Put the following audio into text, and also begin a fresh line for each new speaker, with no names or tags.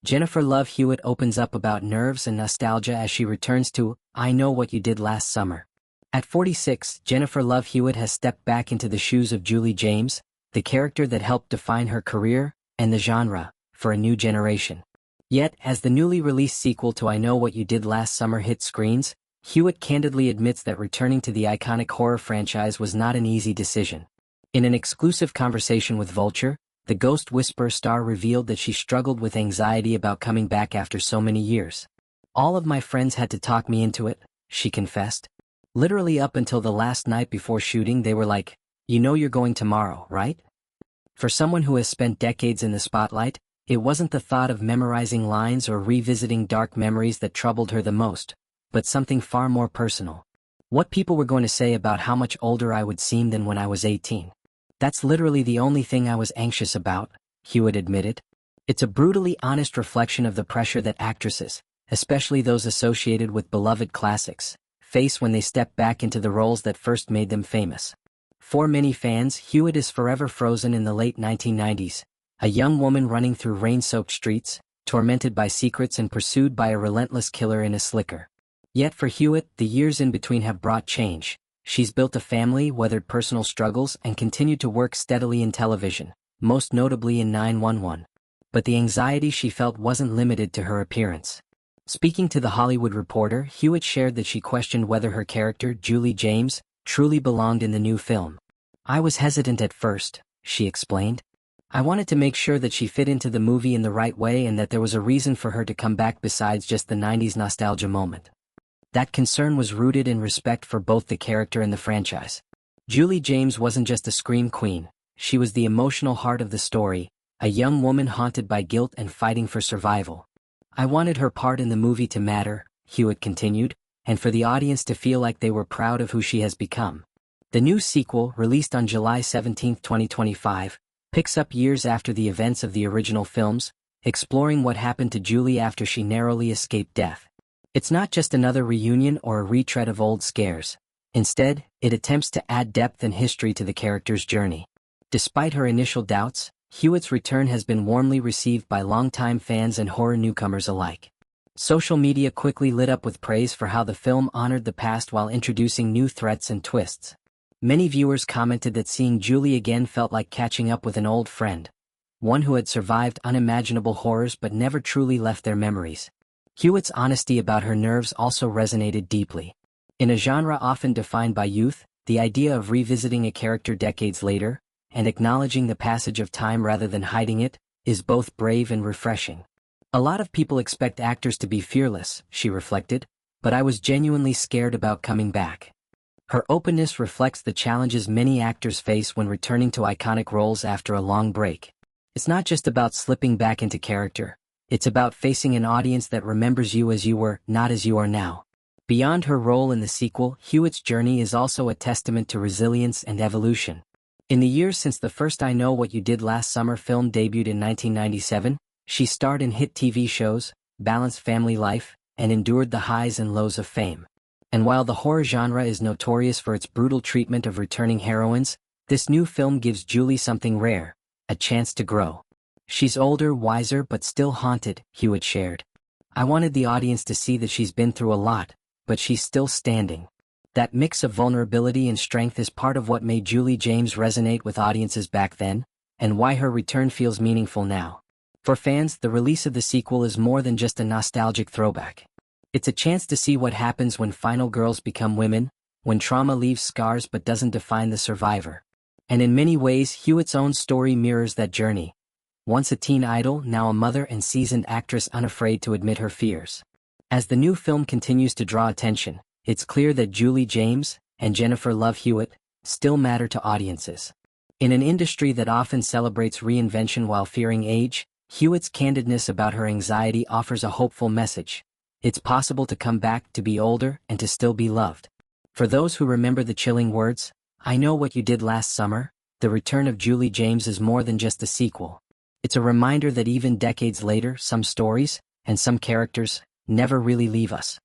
Jennifer Love Hewitt opens up about nerves and nostalgia as she returns to I Know What You Did Last Summer. At 46, Jennifer Love Hewitt has stepped back into the shoes of Julie James, the character that helped define her career and the genre for a new generation. Yet, as the newly released sequel to I Know What You Did Last Summer hits screens, Hewitt candidly admits that returning to the iconic horror franchise was not an easy decision. In an exclusive conversation with Vulture, the Ghost Whisperer star revealed that she struggled with anxiety about coming back after so many years. All of my friends had to talk me into it, she confessed. Literally up until the last night before shooting they were like, you know you're going tomorrow, right? For someone who has spent decades in the spotlight, it wasn't the thought of memorizing lines or revisiting dark memories that troubled her the most, but something far more personal. What people were going to say about how much older I would seem than when I was 18. That's literally the only thing I was anxious about, Hewitt admitted. It's a brutally honest reflection of the pressure that actresses, especially those associated with beloved classics, face when they step back into the roles that first made them famous. For many fans, Hewitt is forever frozen in the late 1990s, a young woman running through rain-soaked streets, tormented by secrets and pursued by a relentless killer in a slicker. Yet for Hewitt, the years in between have brought change. She's built a family, weathered personal struggles, and continued to work steadily in television, most notably in 911. But the anxiety she felt wasn't limited to her appearance. Speaking to The Hollywood Reporter, Hewitt shared that she questioned whether her character, Julie James, truly belonged in the new film. I was hesitant at first, she explained. I wanted to make sure that she fit into the movie in the right way and that there was a reason for her to come back besides just the 90s nostalgia moment. That concern was rooted in respect for both the character and the franchise. Julie James wasn't just a scream queen, she was the emotional heart of the story, a young woman haunted by guilt and fighting for survival. I wanted her part in the movie to matter, Hewitt continued, and for the audience to feel like they were proud of who she has become. The new sequel, released on July 17, 2025, picks up years after the events of the original films, exploring what happened to Julie after she narrowly escaped death. It's not just another reunion or a retread of old scares. Instead, it attempts to add depth and history to the character's journey. Despite her initial doubts, Hewitt's return has been warmly received by longtime fans and horror newcomers alike. Social media quickly lit up with praise for how the film honored the past while introducing new threats and twists. Many viewers commented that seeing Julie again felt like catching up with an old friend, one who had survived unimaginable horrors but never truly left their memories. Hewitt's honesty about her nerves also resonated deeply. In a genre often defined by youth, the idea of revisiting a character decades later, and acknowledging the passage of time rather than hiding it, is both brave and refreshing. A lot of people expect actors to be fearless, she reflected, but I was genuinely scared about coming back. Her openness reflects the challenges many actors face when returning to iconic roles after a long break. It's not just about slipping back into character. It's about facing an audience that remembers you as you were, not as you are now. Beyond her role in the sequel, Hewitt's journey is also a testament to resilience and evolution. In the years since the first I Know What You Did Last Summer film debuted in 1997, she starred in hit TV shows, balanced family life, and endured the highs and lows of fame. And while the horror genre is notorious for its brutal treatment of returning heroines, this new film gives Julie something rare, a chance to grow. She's older, wiser, but still haunted, Hewitt shared. I wanted the audience to see that she's been through a lot, but she's still standing. That mix of vulnerability and strength is part of what made Julie James resonate with audiences back then, and why her return feels meaningful now. For fans, the release of the sequel is more than just a nostalgic throwback. It's a chance to see what happens when final girls become women, when trauma leaves scars but doesn't define the survivor. And in many ways, Hewitt's own story mirrors that journey. Once a teen idol, now a mother and seasoned actress unafraid to admit her fears. As the new film continues to draw attention, it's clear that Julie James and Jennifer Love Hewitt still matter to audiences. In an industry that often celebrates reinvention while fearing age, Hewitt's candidness about her anxiety offers a hopeful message. It's possible to come back, to be older, and to still be loved. For those who remember the chilling words, I Know What You Did Last Summer, the return of Julie James is more than just a sequel. It's a reminder that even decades later, some stories, and some characters, never really leave us.